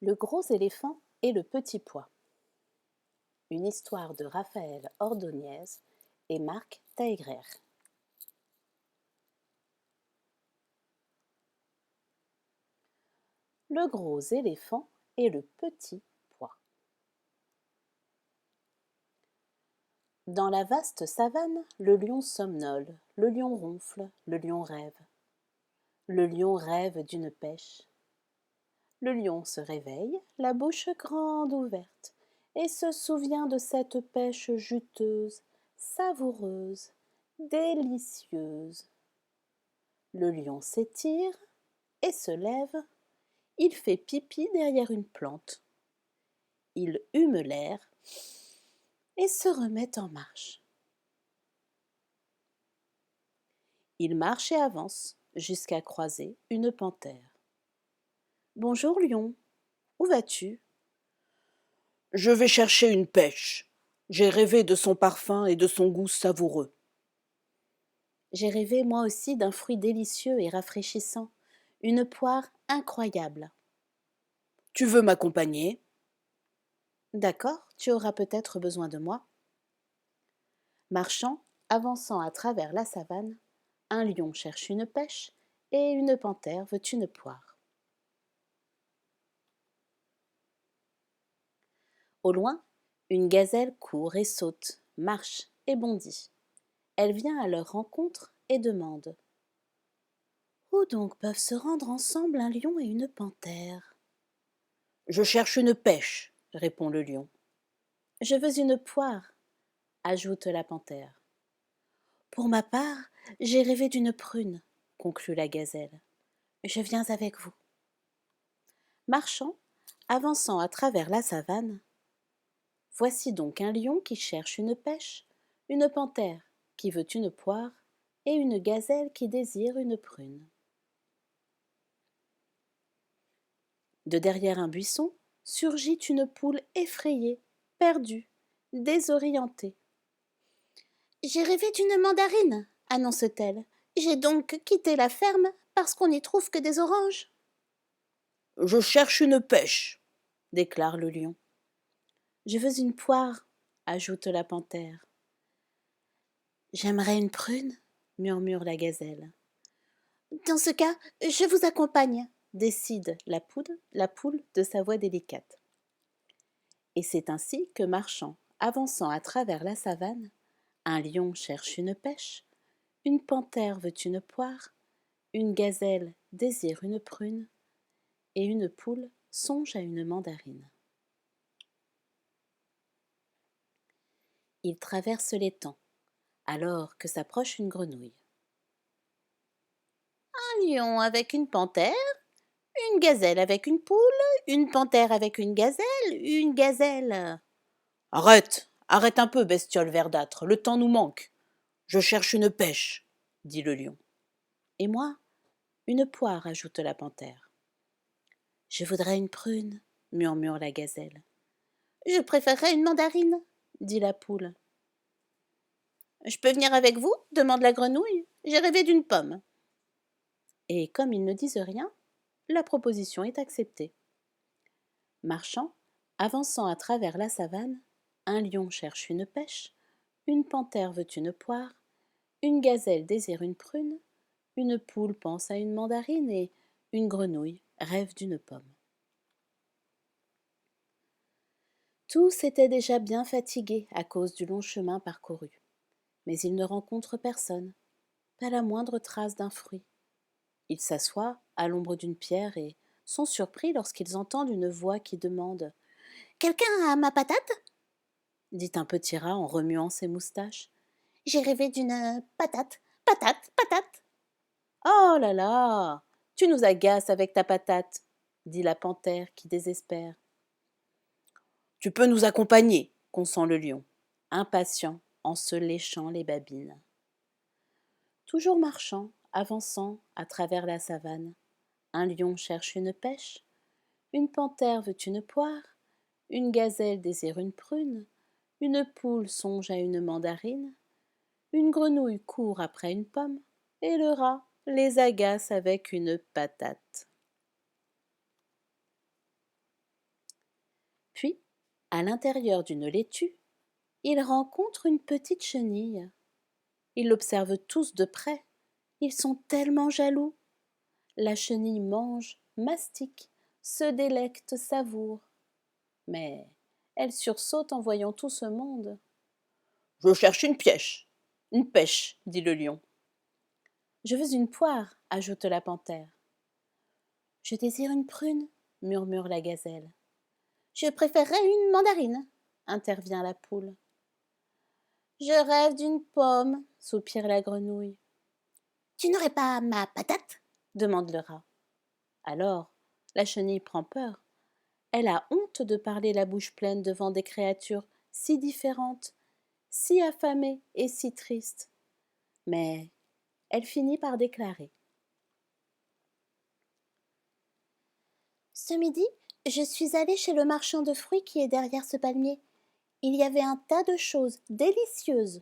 Le gros éléphant et le petit pois. Une histoire de Raphaël Ordonez et Marc Taegrer. Le gros éléphant et le petit pois. Dans la vaste savane, le lion somnole, le lion ronfle, le lion rêve. Le lion rêve d'une pêche. Le lion se réveille, la bouche grande ouverte, et se souvient de cette pêche juteuse, savoureuse, délicieuse. Le lion s'étire et se lève. Il fait pipi derrière une plante. Il hume l'air et se remet en marche. Il marche et avance jusqu'à croiser une panthère. « Bonjour, lion. Où vas-tu » ? « Je vais chercher une pêche. J'ai rêvé de son parfum et de son goût savoureux. » « J'ai rêvé moi aussi d'un fruit délicieux et rafraîchissant, une poire incroyable. » « Tu veux m'accompagner » ? « D'accord, tu auras peut-être besoin de moi. » Marchant, avançant à travers la savane, un lion cherche une pêche et une panthère veut une poire. Au loin, une gazelle court et saute, marche et bondit. Elle vient à leur rencontre et demande : « Où donc peuvent se rendre ensemble un lion et une panthère ?»« Je cherche une pêche, » répond le lion. « Je veux une poire, » ajoute la panthère. « Pour ma part, j'ai rêvé d'une prune, » conclut la gazelle. « Je viens avec vous. » Marchant, avançant à travers la savane, voici donc un lion qui cherche une pêche, une panthère qui veut une poire et une gazelle qui désire une prune. De derrière un buisson surgit une poule effrayée, perdue, désorientée. « J'ai rêvé d'une mandarine, » annonce-t-elle. « J'ai donc quitté la ferme parce qu'on n'y trouve que des oranges. »« Je cherche une pêche, » déclare le lion. « Je veux une poire, » ajoute la panthère. « J'aimerais une prune, » murmure la gazelle. « Dans ce cas, je vous accompagne, » décide la poule de sa voix délicate. Et c'est ainsi que, marchant, avançant à travers la savane, un lion cherche une pêche, une panthère veut une poire, une gazelle désire une prune, et une poule songe à une mandarine. Ils traversent l'étang, alors que s'approche une grenouille. Un lion avec une panthère, une gazelle avec une poule, une panthère avec une gazelle. Arrête, arrête un peu, bestiole verdâtre, le temps nous manque. Je cherche une pêche, dit le lion. Et moi, une poire, ajoute la panthère. Je voudrais une prune, murmure la gazelle. Je préférerais une mandarine, dit la poule. Je peux venir avec vous ? Demande la grenouille. J'ai rêvé d'une pomme. Et comme ils ne disent rien, la proposition est acceptée. Marchant, avançant à travers la savane, un lion cherche une pêche, une panthère veut une poire, une gazelle désire une prune, une poule pense à une mandarine et une grenouille rêve d'une pomme. Tous étaient déjà bien fatigués à cause du long chemin parcouru, mais ils ne rencontrent personne, pas la moindre trace d'un fruit. Ils s'assoient à l'ombre d'une pierre et sont surpris lorsqu'ils entendent une voix qui demande : « Quelqu'un a ma patate ?» dit un petit rat en remuant ses moustaches. « J'ai rêvé d'une patate, patate, patate !»« Oh là là, tu nous agaces avec ta patate !» dit la panthère qui désespère. « Tu peux nous accompagner, » consent le lion, impatient en se léchant les babines. Toujours marchant, avançant à travers la savane, un lion cherche une pêche, une panthère veut une poire, une gazelle désire une prune, une poule songe à une mandarine, une grenouille court après une pomme, et le rat les agace avec une patate. À l'intérieur d'une laitue, ils rencontrent une petite chenille. Ils l'observent tous de près. Ils sont tellement jaloux. La chenille mange, mastique, se délecte, savoure. Mais elle sursaute en voyant tout ce monde. « Je cherche une pièche, une pêche, dit le lion. Je veux une poire, ajoute la panthère. Je désire une prune, murmure la gazelle. Je préférerais une mandarine, intervient la poule. Je rêve d'une pomme, soupire la grenouille. Tu n'aurais pas ma patate demande le rat. Alors, la chenille prend peur. Elle a honte de parler la bouche pleine devant des créatures si différentes, si affamées et si tristes. Mais elle finit par déclarer. Ce midi, je suis allée chez le marchand de fruits qui est derrière ce palmier. Il y avait un tas de choses délicieuses.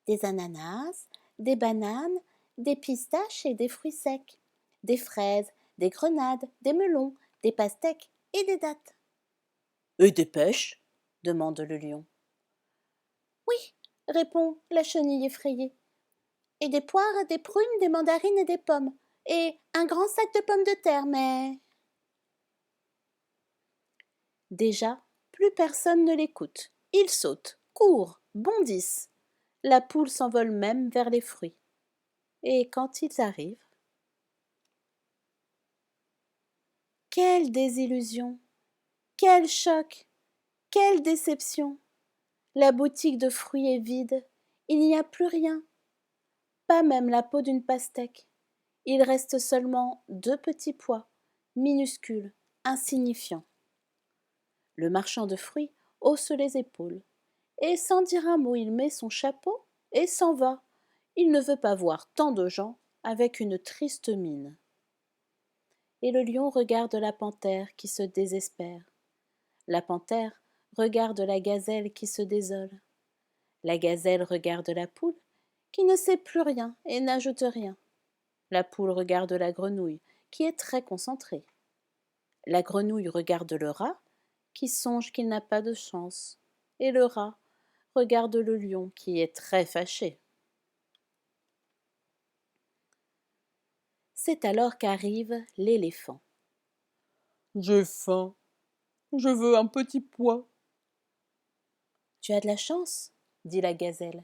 Des ananas, des bananes, des pistaches et des fruits secs, des fraises, des grenades, des melons, des pastèques et des dattes. Et des pêches demande le lion. Oui, répond la chenille effrayée. Et des poires, des prunes, des mandarines et des pommes. Et un grand sac de pommes de terre, mais... Déjà, plus personne ne l'écoute. Ils sautent, courent, bondissent. La poule s'envole même vers les fruits. Et quand ils arrivent... Quelle désillusion! Quel choc! Quelle déception! La boutique de fruits est vide. Il n'y a plus rien. Pas même la peau d'une pastèque. Il reste seulement 2 petits pois, minuscules, insignifiants. Le marchand de fruits hausse les épaules. Et sans dire un mot, il met son chapeau et s'en va. Il ne veut pas voir tant de gens avec une triste mine. Et le lion regarde la panthère qui se désespère. La panthère regarde la gazelle qui se désole. La gazelle regarde la poule qui ne sait plus rien et n'ajoute rien. La poule regarde la grenouille qui est très concentrée. La grenouille regarde le rat qui songe qu'il n'a pas de chance. Et le rat regarde le lion qui est très fâché. C'est alors qu'arrive l'éléphant. J'ai faim. Je veux un petit pois. Tu as de la chance, dit la gazelle.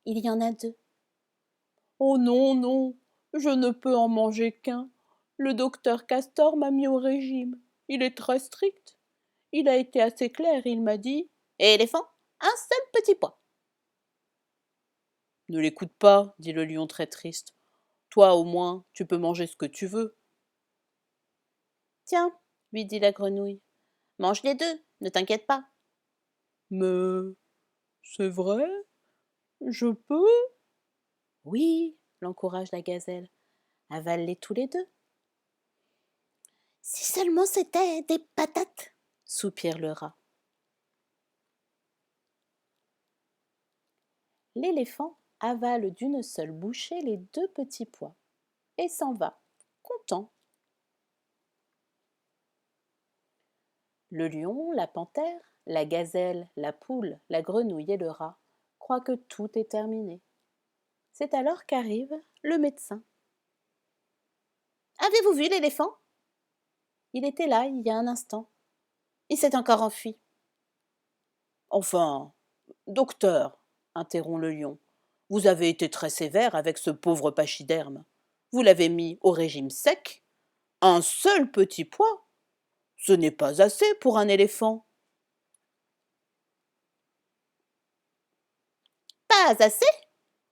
Il y en a 2. Oh non, non, je ne peux en manger qu'un. Le docteur Castor m'a mis au régime. Il est très strict. Il a été assez clair, il m'a dit éléphant, un seul petit pois. Ne l'écoute pas, dit le lion très triste. Toi, au moins, tu peux manger ce que tu veux. Tiens, lui dit la grenouille, mange les 2, ne t'inquiète pas. Mais c'est vrai, je peux. Oui, l'encourage la gazelle, avale-les tous les 2. Si seulement c'était des patates, soupire le rat. L'éléphant avale d'une seule bouchée les 2 petits pois et s'en va, content. Le lion, la panthère, la gazelle, la poule, la grenouille et le rat croient que tout est terminé. C'est alors qu'arrive le médecin. Avez-vous vu l'éléphant? Il était là il y a un instant. Il s'est encore enfui. Enfin, docteur, interrompt le lion, vous avez été très sévère avec ce pauvre pachyderme. Vous l'avez mis au régime sec. Un seul petit pois. Ce n'est pas assez pour un éléphant. Pas assez?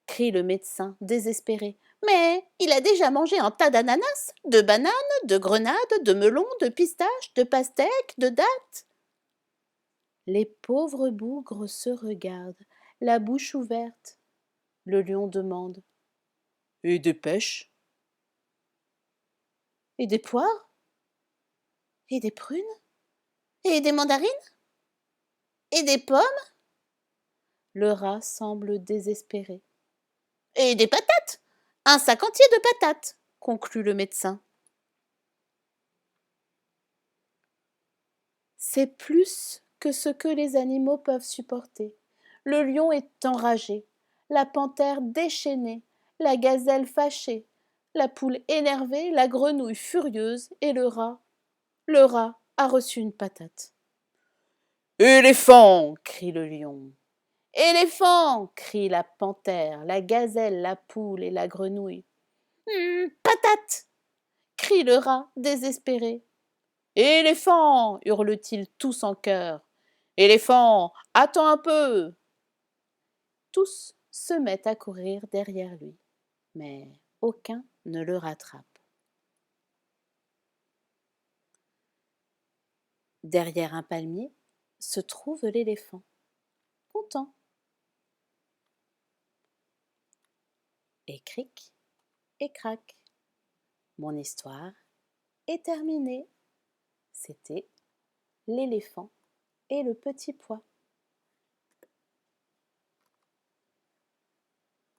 Crie le médecin, désespéré. Mais il a déjà mangé un tas d'ananas, de bananes, de grenades, de melons, de pistaches, de pastèques, de dattes. Les pauvres bougres se regardent, la bouche ouverte. Le lion demande. Et des pêches? Et des poires? Et des prunes? Et des mandarines? Et des pommes? Le rat semble désespéré. Et des patates? Un sac entier de patates, conclut le médecin. C'est plus que ce que les animaux peuvent supporter. Le lion est enragé, la panthère déchaînée, la gazelle fâchée, la poule énervée, la grenouille furieuse et le rat. Le rat a reçu une patate. Éléphant, crie le lion. Éléphant, crie la panthère, la gazelle, la poule et la grenouille. Patate, crie le rat désespéré. Éléphant, hurlent-ils tous en chœur. Éléphant, attends un peu. Tous se mettent à courir derrière lui, mais aucun ne le rattrape. Derrière un palmier se trouve l'éléphant, content. Et cric, et crac. Mon histoire est terminée. C'était l'éléphant et le petit pois.